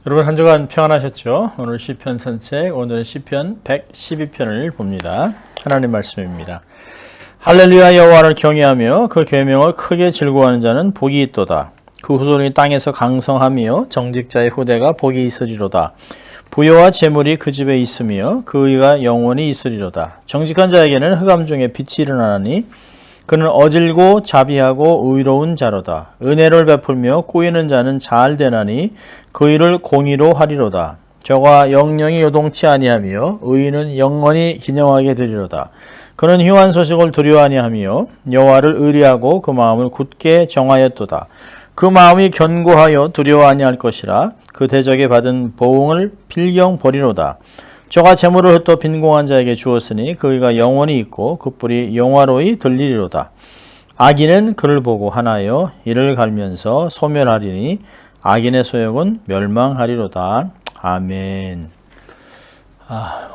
여러분 한 주간 평안하셨죠? 오늘 시편 산책, 오늘은 시편 112편을 봅니다. 하나님 말씀입니다. 할렐루야. 여호와를 경외하며 그 계명을 크게 즐거워하는 자는 복이 있도다. 그 후손이 땅에서 강성하며 정직자의 후대가 복이 있으리로다. 부여와 재물이 그 집에 있으며 그 의가 영원히 있으리로다. 정직한 자에게는 흑암 중에 빛이 일어나니 그는 어질고 자비하고 의로운 자로다. 은혜를 베풀며 꾸이는 자는 잘 되나니 그 일을 공의로 하리로다. 저가 영영이 요동치 아니하며 의인은 영원히 기념하게 되리로다. 그는 희환 소식을 두려워 아니하며 여호와를 의리하고 그 마음을 굳게 정하였도다. 그 마음이 견고하여 두려워 아니할 것이라. 그 대적에 받은 보응을 필경 버리로다. 저가 재물을 흩어 빈공한 자에게 주었으니 그가 영원히 있고 그 뿔이 영화로이 들리리로다. 악인은 그를 보고 하나여 이를 갈면서 소멸하리니 악인의 소욕은 멸망하리로다. 아멘.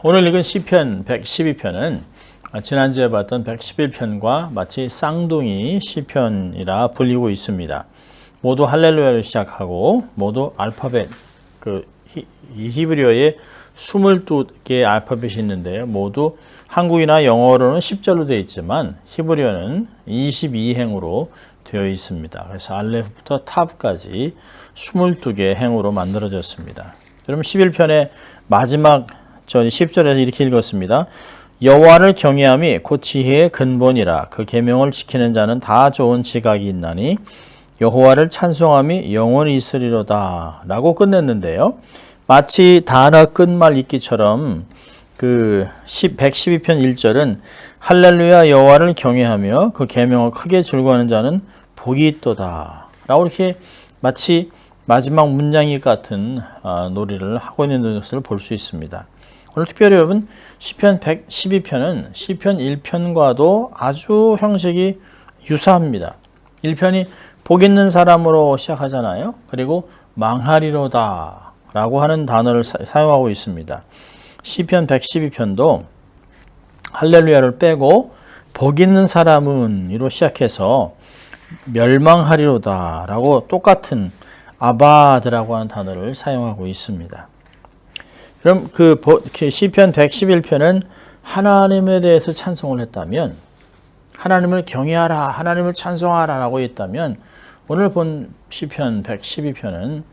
오늘 읽은 시편 112편은 지난주에 봤던 111편과 마치 쌍둥이 시편이라 불리고 있습니다. 모두 할렐루야를 시작하고 모두 알파벳, 이 히브리어의 22개의 알파벳이 있는데요. 모두 한국이나 영어로는 10절로 되어 있지만 히브리어는 22행으로 되어 있습니다. 그래서 알레프부터 탑까지 22개의 행으로 만들어졌습니다. 여러분 11편의 마지막 10절에서 이렇게 읽었습니다. 여호와를 경외함이 곧 지혜의 근본이라. 그 계명을 지키는 자는 다 좋은 지각이 있나니 여호와를 찬송함이 영원히 있으리로다 라고 끝냈는데요. 마치 단어 끝말 읽기처럼 112편 1절은 할렐루야 여호와를 경외하며 그 계명을 크게 즐거워하는 자는 복이 있도다 라고 이렇게 마치 마지막 문장이 같은 놀이를 하고 있는 것을 볼 수 있습니다. 오늘 특별히 여러분 시편 112편은 시편 1편과도 아주 형식이 유사합니다. 1편이 복 있는 사람으로 시작하잖아요. 그리고 망하리로다 라고 하는 단어를 사용하고 있습니다. 시편 112편도 할렐루야를 빼고 복 있는 사람은 이로 시작해서 멸망하리로다 라고 똑같은 아바드라고 하는 단어를 사용하고 있습니다. 그럼 시편 111편은 하나님에 대해서 찬송을 했다면, 하나님을 경외하라, 하나님을 찬송하라 라고 했다면, 오늘 본 시편 112편은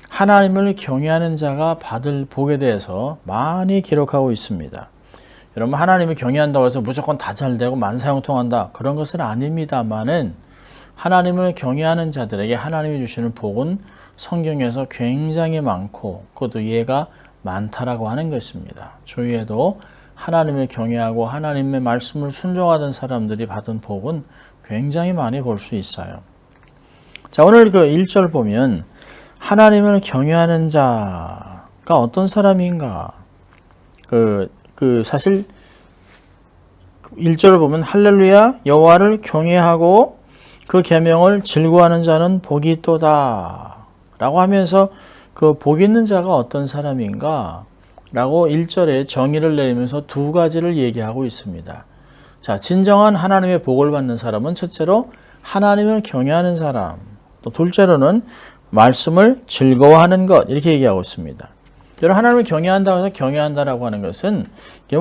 하나님을 경외하는 자가 받을 복에 대해서 많이 기록하고 있습니다. 여러분 하나님을 경외한다고 해서 무조건 다 잘되고 만사형통한다 그런 것은 아닙니다만은 하나님을 경외하는 자들에게 하나님이 주시는 복은 성경에서 굉장히 많고 그것도 예가 많다라고 하는 것입니다. 주위에도 하나님을 경외하고 하나님의 말씀을 순종하던 사람들이 받은 복은 굉장히 많이 볼 수 있어요. 자, 오늘 1절 보면 하나님을 경외하는 자가 어떤 사람인가? 사실 1절을 보면 할렐루야 여호와를 경외하고 그 계명을 즐거워하는 자는 복이 있도다 라고 하면서 그 복 있는 자가 어떤 사람인가? 라고 1절에 정의를 내리면서 두 가지를 얘기하고 있습니다. 자, 진정한 하나님의 복을 받는 사람은 첫째로 하나님을 경외하는 사람, 또 둘째로는 말씀을 즐거워하는 것 이렇게 얘기하고 있습니다. 여러분 하나님을 경외한다고 해서 경외한다라고 하는 것은 이게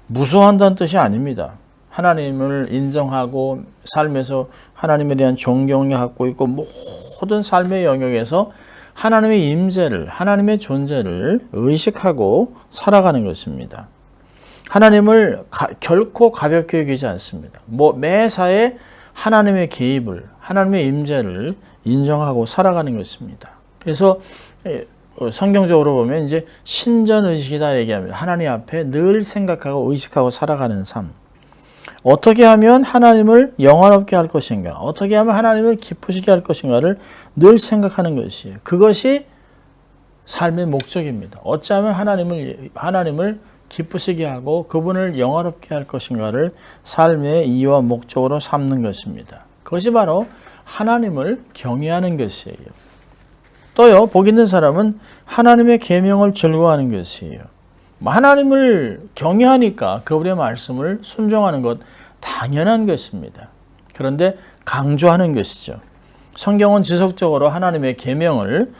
무서워한다는 뜻이 아닙니다. 하나님을 인정하고 삶에서 하나님에 대한 존경을 갖고 있고 모든 삶의 영역에서 하나님의 임재를, 하나님의 존재를 의식하고 살아가는 것입니다. 하나님을 결코 가볍게 여기지 않습니다. 매사에 하나님의 개입을, 하나님의 임재를 인정하고 살아가는 것입니다. 그래서 성경적으로 보면 이제 신전의식이다 얘기합니다. 하나님 앞에 늘 생각하고 의식하고 살아가는 삶. 어떻게 하면 하나님을 영화롭게 할 것인가? 어떻게 하면 하나님을 기쁘시게 할 것인가를 늘 생각하는 것이에요. 그것이 삶의 목적입니다. 어찌하면 하나님을 기쁘시게 하고 그분을 영화롭게 할 것인가를 삶의 이유와 목적으로 삼는 것입니다. 그것이 바로 하나님을 경외하는 것이에요. 또요, 복 있는 사람은 하나님의 계명을 즐거워하는 것이에요. 하나님을 경외하니까 그분의 말씀을 순종하는 것 당연한 것입니다. 그런데 강조하는 것이죠. 성경은 지속적으로 하나님의 계명을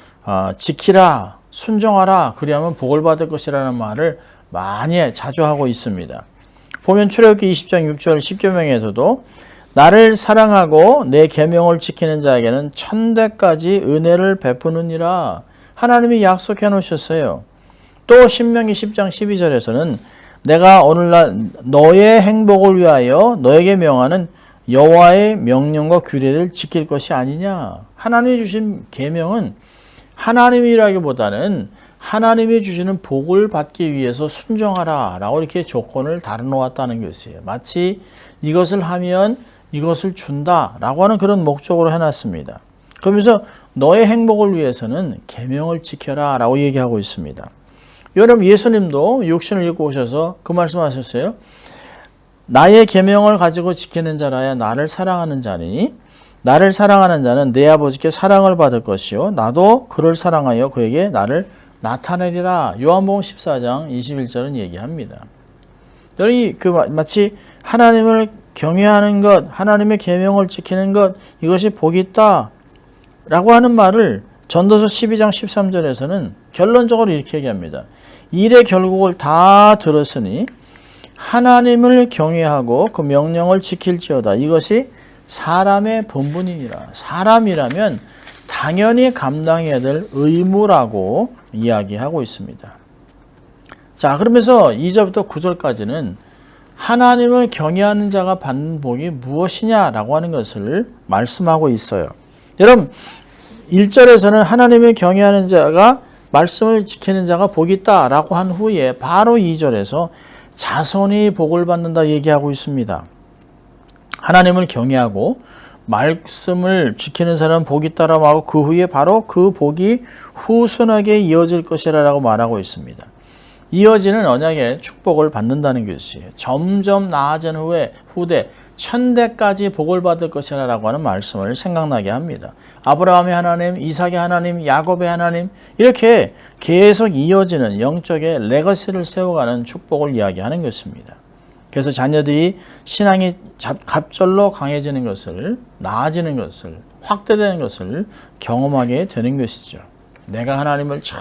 지키라 순종하라. 그리하면 복을 받을 것이라는 말을 많이 자주 하고 있습니다. 보면 출애굽기 20장 6절 10계명에서도 나를 사랑하고 내 계명을 지키는 자에게는 천대까지 은혜를 베푸느니라. 하나님이 약속해 놓으셨어요. 또 신명기 10장 12절에서는 내가 오늘날 너의 행복을 위하여 너에게 명하는 여호와의 명령과 규례를 지킬 것이 아니냐. 하나님이 주신 계명은 하나님이라기보다는 하나님이 주시는 복을 받기 위해서 순종하라 라고 이렇게 조건을 달아놓았다는 것이에요. 마치 이것을 하면 이것을 준다 라고 하는 그런 목적으로 해놨습니다. 그러면서 너의 행복을 위해서는 계명을 지켜라 라고 얘기하고 있습니다. 여러분, 예수님도 육신을 입고 오셔서 그 말씀하셨어요. 나의 계명을 가지고 지키는 자라야 나를 사랑하는 자니 나를 사랑하는 자는 내 아버지께 사랑을 받을 것이요 나도 그를 사랑하여 그에게 나를 나타내리라. 요한복음 14장 21절은 얘기합니다. 여러분, 마치 하나님을 경외하는 것, 하나님의 계명을 지키는 것, 이것이 복이 있다 라고 하는 말을 전도서 12장 13절에서는 결론적으로 이렇게 얘기합니다. 일의 결국을 다 들었으니 하나님을 경외하고 그 명령을 지킬지어다. 이것이 사람의 본분이니라. 사람이라면 당연히 감당해야 될 의무라고 이야기하고 있습니다. 자, 그러면서 2절부터 9절까지는 하나님을 경외하는 자가 받는 복이 무엇이냐라고 하는 것을 말씀하고 있어요. 여러분, 1절에서는 하나님을 경외하는 자가 말씀을 지키는 자가 복이 있다라고 한 후에 바로 2절에서 자손이 복을 받는다 얘기하고 있습니다. 하나님을 경외하고 말씀을 지키는 사람은 복이 있다라고 하고 그 후에 바로 그 복이 후손에게 이어질 것이라고 말하고 있습니다. 이어지는 언약의 축복을 받는다는 것이에요. 점점 나아진 후대 천대까지 복을 받을 것이라고 하는 말씀을 생각나게 합니다. 아브라함의 하나님, 이삭의 하나님, 야곱의 하나님 이렇게 계속 이어지는 영적의 레거시를 세워가는 축복을 이야기하는 것입니다. 그래서 자녀들이 신앙이 갑절로 강해지는 것을, 나아지는 것을, 확대되는 것을 경험하게 되는 것이죠. 내가 하나님을 잘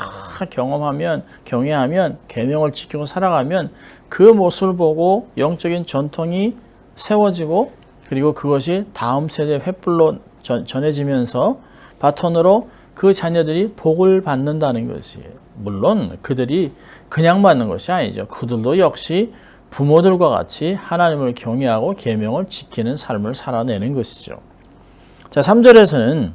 경험하면, 경외하면, 계명을 지키고 살아가면 그 모습을 보고 영적인 전통이 세워지고 그리고 그것이 다음 세대 횃불로 전해지면서 바톤으로 그 자녀들이 복을 받는다는 것이에요. 물론 그들이 그냥 받는 것이 아니죠. 그들도 역시 부모들과 같이 하나님을 경외하고 계명을 지키는 삶을 살아내는 것이죠. 자, 3절에서는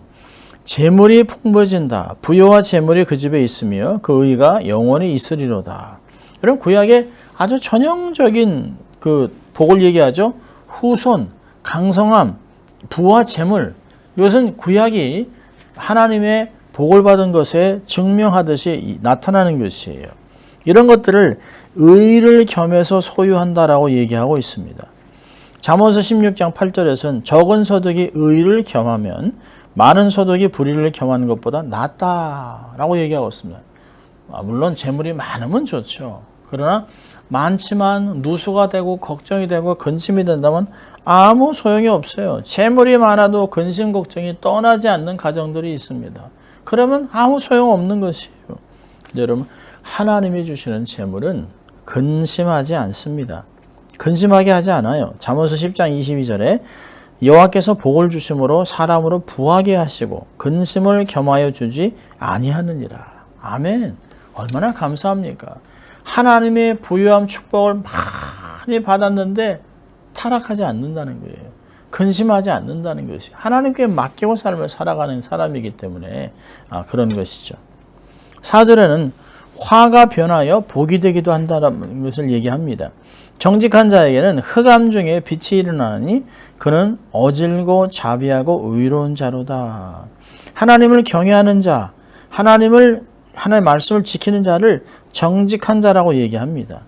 재물이 풍부해진다. 부여와 재물이 그 집에 있으며 그 의가 영원히 있으리로다. 이런 구약의 아주 전형적인 그 복을 얘기하죠. 후손, 강성함, 부와 재물. 이것은 구약이 하나님의 복을 받은 것에 증명하듯이 나타나는 것이에요. 이런 것들을 의를 겸해서 소유한다라고 얘기하고 있습니다. 잠언서 16장 8절에서는 적은 소득이 의를 겸하면 많은 소득이 불의를 겸하는 것보다 낫다라고 얘기하고 있습니다. 물론 재물이 많으면 좋죠. 그러나 많지만 누수가 되고 걱정이 되고 근심이 된다면 아무 소용이 없어요. 재물이 많아도 근심 걱정이 떠나지 않는 가정들이 있습니다. 그러면 아무 소용없는 것이에요. 여러분, 하나님이 주시는 재물은 근심하지 않습니다. 근심하게 하지 않아요. 잠언서 10장 22절에 여호와께서 복을 주심으로 사람으로 부하게 하시고 근심을 겸하여 주지 아니하느니라. 아멘. 얼마나 감사합니까? 하나님의 부유함 축복을 많이 받았는데 타락하지 않는다는 거예요. 근심하지 않는다는 것이 하나님께 맡기고 삶을 살아가는 사람이기 때문에 그런 것이죠. 4절에는 화가 변하여 복이 되기도 한다는 것을 얘기합니다. 정직한 자에게는 흑암 중에 빛이 일어나니 그는 어질고 자비하고 의로운 자로다. 하나님을 경외하는 자, 하나님의 말씀을 지키는 자를 정직한 자라고 얘기합니다.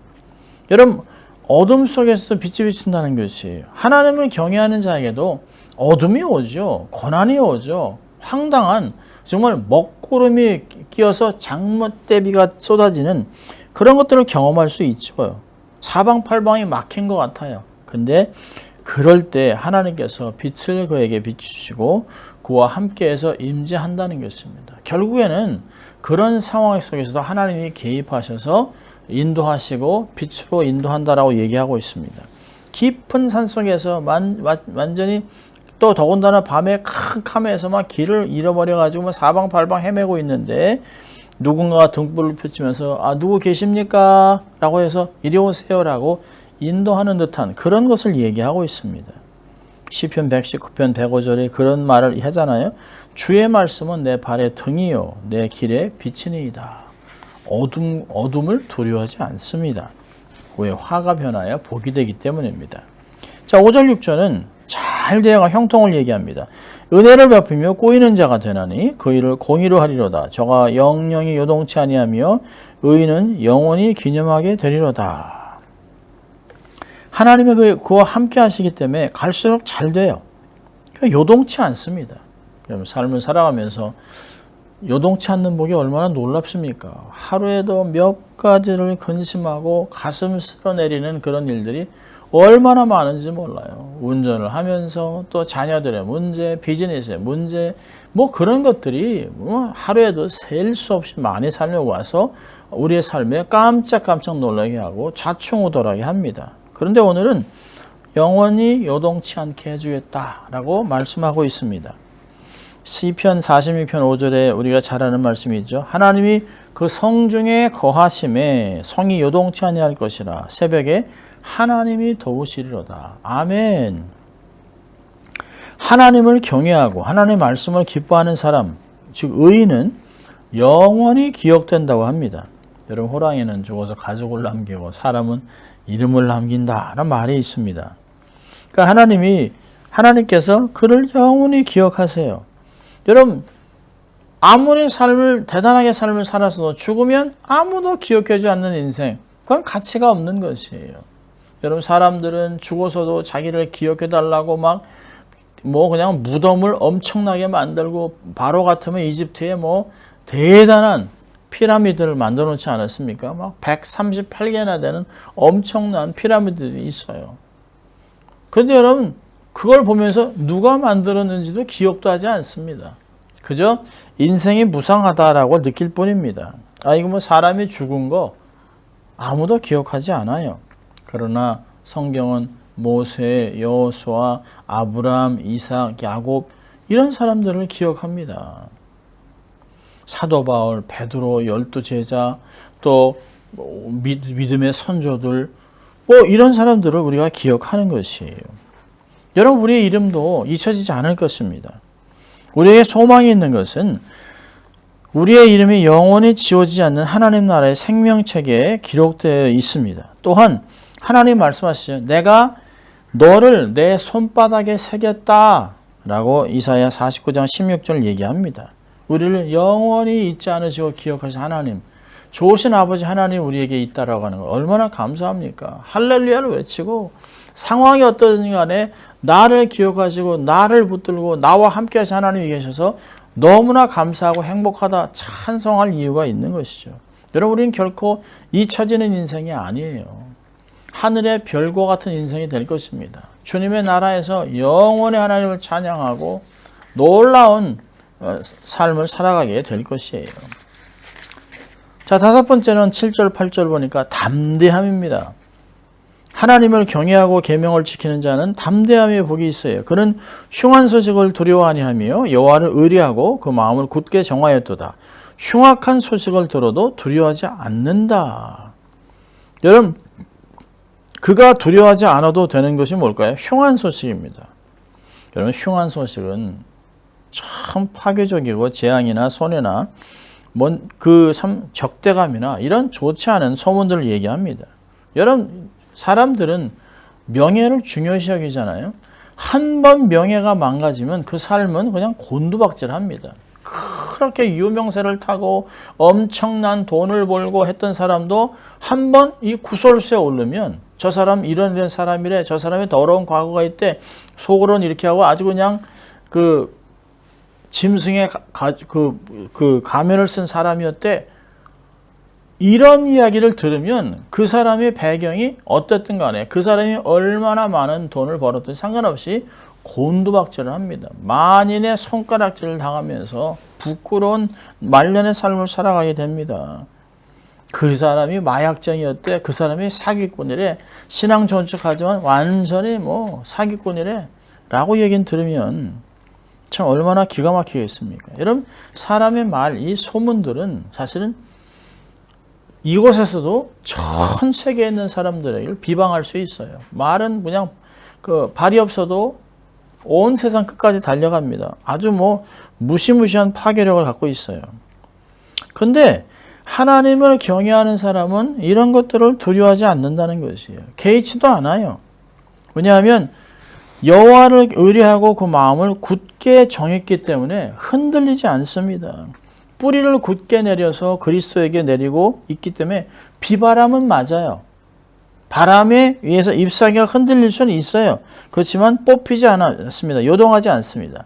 여러분, 어둠 속에서도 빛이 비춘다는 것이에요. 하나님을 경외하는 자에게도 어둠이 오죠. 고난이 오죠. 황당한 정말 먹구름이 끼어서 장못대비가 쏟아지는 그런 것들을 경험할 수 있죠. 사방팔방이 막힌 것 같아요. 근데 그럴 때 하나님께서 빛을 그에게 비추시고 그와 함께해서 임재한다는 것입니다. 결국에는 그런 상황 속에서도 하나님이 개입하셔서 인도하시고 빛으로 인도한다라고 얘기하고 있습니다. 깊은 산 속에서 완전히 또 더군다나 밤에 큰 카메에서 막 길을 잃어버려가지고 막 사방팔방 헤매고 있는데 누군가가 등불을 펼치면서 누구 계십니까? 라고 해서 이리 오세요 라고 인도하는 듯한 그런 것을 얘기하고 있습니다. 시편 119편 105절에 그런 말을 하잖아요. 주의 말씀은 내 발의 등이요 내 길의 빛이니이다. 어둠을 두려워하지 않습니다. 왜? 화가 변하여 복이 되기 때문입니다. 자, 5절 6절은 잘 되어가 형통을 얘기합니다. 은혜를 베풀며 꼬이는 자가 되나니 그 일을 공의로 하리로다. 저가 영영이 요동치 아니하며 의인은 영원히 기념하게 되리로다. 하나님이 그와 함께 하시기 때문에 갈수록 잘 돼요. 요동치 않습니다. 삶을 살아가면서 요동치 않는 복이 얼마나 놀랍습니까? 하루에도 몇 가지를 근심하고 가슴 쓸어내리는 그런 일들이 얼마나 많은지 몰라요. 운전을 하면서 또 자녀들의 문제, 비즈니스의 문제, 뭐 그런 것들이 하루에도 셀 수 없이 많이 살려고 와서 우리의 삶에 깜짝깜짝 놀라게 하고 좌충우돌하게 합니다. 그런데 오늘은 영원히 요동치 않게 해주겠다라고 말씀하고 있습니다. 시편 42편 5절에 우리가 잘 아는 말씀이죠. 하나님이 그 성중에 거하심에 성이 요동치 아니할 것이라. 새벽에 하나님이 도우시리로다. 아멘. 하나님을 경외하고 하나님의 말씀을 기뻐하는 사람, 즉 의인은 영원히 기억된다고 합니다. 여러분, 호랑이는 죽어서 가족을 남기고 사람은 이름을 남긴다라는 말이 있습니다. 그러니까 하나님께서 그를 영원히 기억하세요. 여러분, 아무리 대단하게 삶을 살아서도 죽으면 아무도 기억하지 않는 인생, 그건 가치가 없는 것이에요. 여러분, 사람들은 죽어서도 자기를 기억해달라고 그냥 무덤을 엄청나게 만들고, 바로 같으면 이집트에 대단한 피라미드를 만들어 놓지 않았습니까? 138개나 되는 엄청난 피라미드들이 있어요. 그런데 여러분, 그걸 보면서 누가 만들었는지도 기억도 하지 않습니다. 그저 인생이 무상하다라고 느낄 뿐입니다. 이거 사람이 죽은 거 아무도 기억하지 않아요. 그러나 성경은 모세, 여호수아, 아브람, 이삭, 야곱 이런 사람들을 기억합니다. 사도 바울, 베드로, 12제자, 또 믿음의 선조들 이런 사람들을 우리가 기억하는 것이에요. 여러분, 우리의 이름도 잊혀지지 않을 것입니다. 우리에게 소망이 있는 것은 우리의 이름이 영원히 지워지지 않는 하나님 나라의 생명책에 기록되어 있습니다. 또한 하나님 말씀하시죠. 내가 너를 내 손바닥에 새겼다 라고 이사야 49장 16절 얘기합니다. 우리를 영원히 잊지 않으시고 기억하신 하나님, 좋으신 아버지 하나님 우리에게 있다라고 하는 걸 얼마나 감사합니까? 할렐루야를 외치고 상황이 어떠든지 간에 나를 기억하시고 나를 붙들고 나와 함께 하신 하나님이 계셔서 너무나 감사하고 행복하다 찬송할 이유가 있는 것이죠. 여러분, 우리는 결코 잊혀지는 인생이 아니에요. 하늘의 별과 같은 인생이 될 것입니다. 주님의 나라에서 영원히 하나님을 찬양하고 놀라운 삶을 살아가게 될 것이에요. 자, 5번째는 7절 8절 보니까 담대함입니다. 하나님을 경외하고 계명을 지키는 자는 담대함의 복이 있어요. 그는 흉한 소식을 두려워 아니하며 여호와를 의뢰하고 그 마음을 굳게 정하였도다. 흉악한 소식을 들어도 두려워하지 않는다. 여러분, 그가 두려워하지 않아도 되는 것이 뭘까요? 흉한 소식입니다. 여러분, 흉한 소식은 참 파괴적이고 재앙이나 손해나 적대감이나 이런 좋지 않은 소문들을 얘기합니다. 여러분, 사람들은 명예를 중요시 여기잖아요. 한 번 명예가 망가지면 그 삶은 그냥 곤두박질합니다. 그렇게 유명세를 타고 엄청난 돈을 벌고 했던 사람도 한 번 이 구설수에 오르면 저 사람 이런 사람이래, 저 사람이 더러운 과거가 있대, 속으로는 이렇게 하고 아주 그냥 짐승의 가면을 쓴 사람이었대. 이런 이야기를 들으면 그 사람의 배경이 어떻든 간에 그 사람이 얼마나 많은 돈을 벌었든 상관없이 곤두박질을 합니다. 만인의 손가락질을 당하면서 부끄러운 말년의 삶을 살아가게 됩니다. 그 사람이 마약쟁이였대. 그 사람이 사기꾼이래. 신앙 존축하지만 완전히 사기꾼이래. 라고 얘기는 들으면 참 얼마나 기가 막히겠습니까? 여러분, 사람의 말, 이 소문들은 사실은 이곳에서도 전 세계에 있는 사람들에게 비방할 수 있어요. 말은 그냥 발이 없어도 온 세상 끝까지 달려갑니다. 아주 무시무시한 파괴력을 갖고 있어요. 근데 하나님을 경외하는 사람은 이런 것들을 두려워하지 않는다는 것이에요. 개의치도 않아요. 왜냐하면 여호와를 의뢰하고 그 마음을 굳게 정했기 때문에 흔들리지 않습니다. 뿌리를 굳게 내려서 그리스도에게 내리고 있기 때문에 비바람은 맞아요. 바람에 의해서 잎사귀가 흔들릴 수는 있어요. 그렇지만 뽑히지 않습니다. 요동하지 않습니다.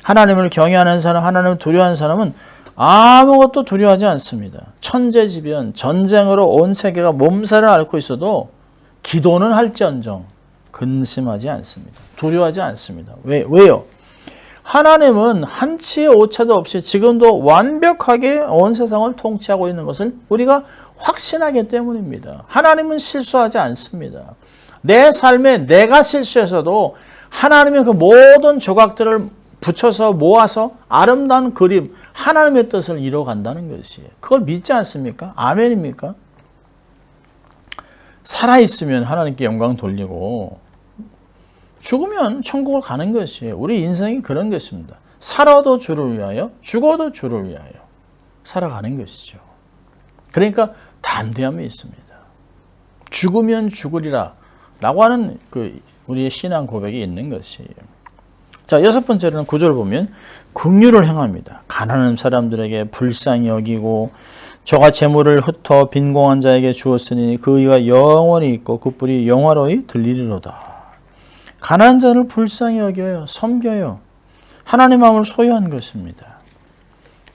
하나님을 경외하는 사람, 하나님을 두려워하는 사람은 아무것도 두려워하지 않습니다. 천재지변, 전쟁으로 온 세계가 몸살을 앓고 있어도 기도는 할지언정 근심하지 않습니다. 두려워하지 않습니다. 왜요? 하나님은 한치의 오차도 없이 지금도 완벽하게 온 세상을 통치하고 있는 것을 우리가 확신하기 때문입니다. 하나님은 실수하지 않습니다. 내 삶에 내가 실수해서도 하나님의 그 모든 조각들을 붙여서 모아서 아름다운 그림, 하나님의 뜻을 이뤄간다는 것이에요. 그걸 믿지 않습니까? 아멘입니까? 살아있으면 하나님께 영광 돌리고 죽으면 천국을 가는 것이에요. 우리 인생이 그런 것입니다. 살아도 주를 위하여, 죽어도 주를 위하여 살아가는 것이죠. 그러니까 담대함이 있습니다. 죽으면 죽으리라 라고 하는 우리의 신앙 고백이 있는 것이에요. 자, 6번째로는 9절 보면 긍휼을 행합니다. 가난한 사람들에게 불쌍히 여기고 저가 재물을 흩어 빈공한 자에게 주었으니 그 의가 영원히 있고 그 뿔이 영화로이 들리리로다. 가난한 자를 불쌍히 여겨요. 섬겨요. 하나님 마음을 소유한 것입니다.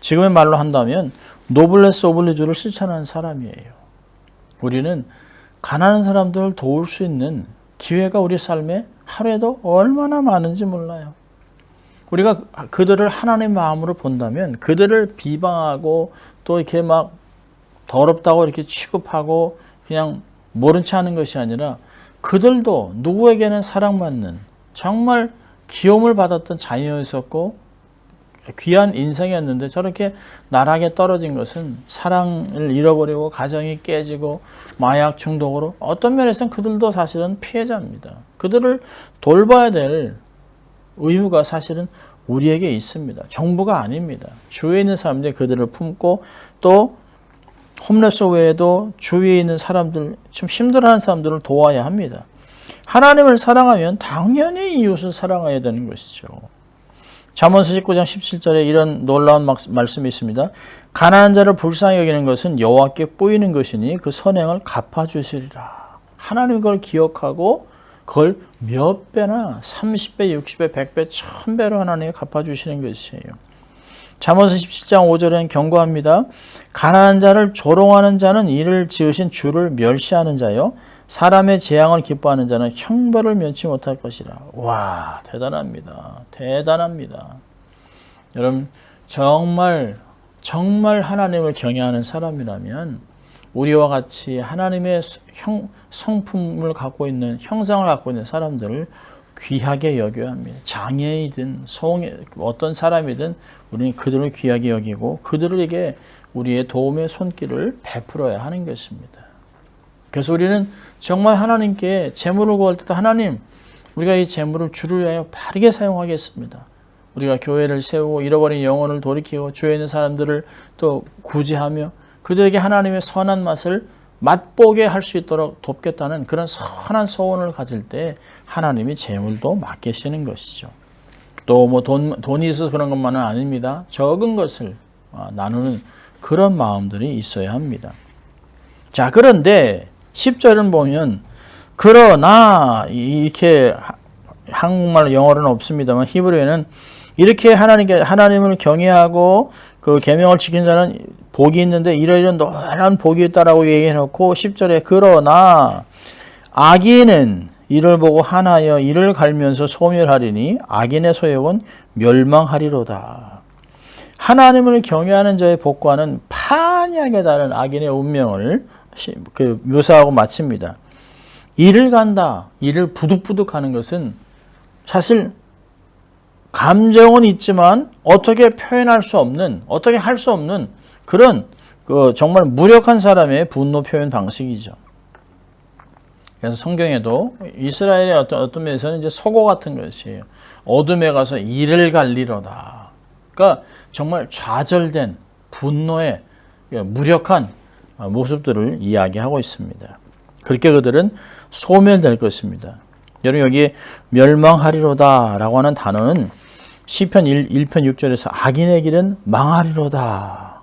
지금의 말로 한다면 노블레스 오블리주를 실천하는 사람이에요. 우리는 가난한 사람들을 도울 수 있는 기회가 우리 삶에 하루에도 얼마나 많은지 몰라요. 우리가 그들을 하나님 마음으로 본다면 그들을 비방하고 또 이렇게 막 더럽다고 이렇게 취급하고 그냥 모른 체 하는 것이 아니라 그들도 누구에게는 사랑받는 정말 귀여움을 받았던 자녀였었고 귀한 인생이었는데 저렇게 나락에 떨어진 것은 사랑을 잃어버리고 가정이 깨지고 마약 중독으로 어떤 면에서는 그들도 사실은 피해자입니다. 그들을 돌봐야 될 의무가 사실은 우리에게 있습니다. 정부가 아닙니다. 주위에 있는 사람들이 그들을 품고 또 홈레스 외에도 주위에 있는 사람들, 좀 힘들어하는 사람들을 도와야 합니다. 하나님을 사랑하면 당연히 이웃을 사랑해야 되는 것이죠. 잠언서 19장 17절에 이런 놀라운 말씀이 있습니다. 가난한 자를 불쌍히 여기는 것은 여호와께 보이는 것이니 그 선행을 갚아주시리라. 하나님 그걸 기억하고 그걸 몇 배나 30배, 60배, 100배, 1000배로 하나님이 갚아주시는 것이에요. 잠언서 17장 5절에는 경고합니다. 가난한 자를 조롱하는 자는 이를 지으신 주를 멸시하는 자요. 사람의 재앙을 기뻐하는 자는 형벌을 면치 못할 것이라. 와, 대단합니다. 대단합니다. 여러분, 정말 하나님을 경외하는 사람이라면 우리와 같이 하나님의 성품을 갖고 있는, 형상을 갖고 있는 사람들을 귀하게 여겨야 합니다. 장애이든 어떤 사람이든 우리는 그들을 귀하게 여기고 그들에게 우리의 도움의 손길을 베풀어야 하는 것입니다. 그래서 우리는 정말 하나님께 재물을 구할 때도 하나님, 우리가 이 재물을 주를 위하여 바르게 사용하겠습니다. 우리가 교회를 세우고 잃어버린 영혼을 돌이키고 주위에 있는 사람들을 또 구제하며 그들에게 하나님의 선한 맛을 맛보게 할 수 있도록 돕겠다는 그런 선한 소원을 가질 때 하나님이 재물도 맡기시는 것이죠. 또 돈이 있어서 그런 것만은 아닙니다. 적은 것을 나누는 그런 마음들이 있어야 합니다. 자, 그런데 10절은 보면 그러나 이렇게 한국말 영어로는 없습니다만 히브리어에는 이렇게 하나님을 경외하고 그 계명을 지키는 자는 복이 있는데 이러이런 노란 복이 있다라고 얘기해 놓고 10절에 그러나 악인은 이를 보고 한하여 이를 갈면서 소멸하리니 악인의 소욕은 멸망하리로다. 하나님을 경외하는 자의 복과는 판이하게 다른 악인의 운명을 묘사하고 마칩니다. 일을 간다, 일을 부득부득 하는 것은 사실 감정은 있지만 어떻게 표현할 수 없는, 어떻게 할 수 없는 그런 정말 무력한 사람의 분노 표현 방식이죠. 그래서 성경에도 이스라엘의 어떤 면에서는 이제 속어 같은 것이에요. 어둠에 가서 이를 갈리로다. 그러니까 정말 좌절된 분노의 무력한 모습들을 이야기하고 있습니다. 그렇게 그들은 소멸될 것입니다. 여러분 여기 멸망하리로다 라고 하는 단어는 시편 1편 6절에서 악인의 길은 망하리로다.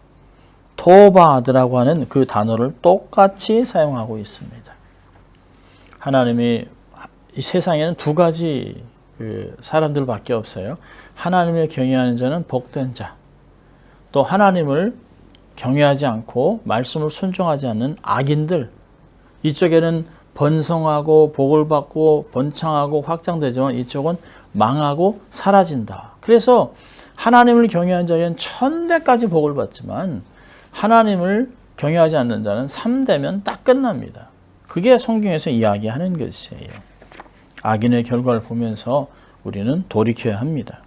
토바드라고 하는 그 단어를 똑같이 사용하고 있습니다. 하나님이 이 세상에는 두 가지 사람들밖에 없어요. 하나님을 경외하는 자는 복된 자, 또 하나님을 경외하지 않고 말씀을 순종하지 않는 악인들, 이쪽에는 번성하고 복을 받고 번창하고 확장되지만 이쪽은 망하고 사라진다. 그래서 하나님을 경외하는 자에게는 1000대까지 복을 받지만 하나님을 경외하지 않는 자는 3대면 딱 끝납니다. 그게 성경에서 이야기하는 것이에요. 악인의 결과를 보면서 우리는 돌이켜야 합니다.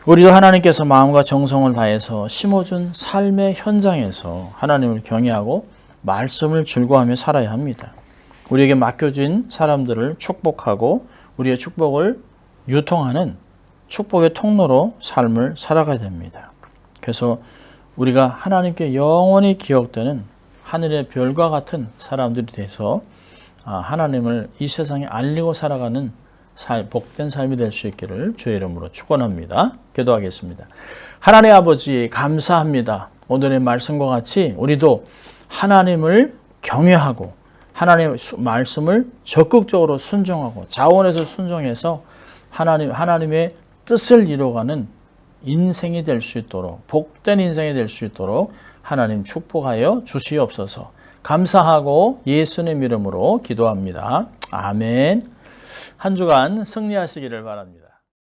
우리도 하나님께서 마음과 정성을 다해서 심어준 삶의 현장에서 하나님을 경외하고 말씀을 즐거워하며 살아야 합니다. 우리에게 맡겨진 사람들을 축복하고 우리의 축복을 유통하는 축복의 통로로 삶을 살아가야 됩니다. 그래서 우리가 하나님께 영원히 기억되는 하늘의 별과 같은 사람들이 돼서 하나님을 이 세상에 알리고 살아가는 복된 삶이 될 수 있기를 주의 이름으로 축원합니다. 기도하겠습니다. 하나님 아버지 감사합니다. 오늘의 말씀과 같이 우리도 하나님을 경외하고 하나님의 말씀을 적극적으로 순종하고 자원해서 순종해서 하나님의 뜻을 이루어가는 인생이 될 수 있도록 복된 인생이 될 수 있도록 하나님 축복하여 주시옵소서. 감사하고 예수님 이름으로 기도합니다. 아멘. 한 주간 승리하시기를 바랍니다.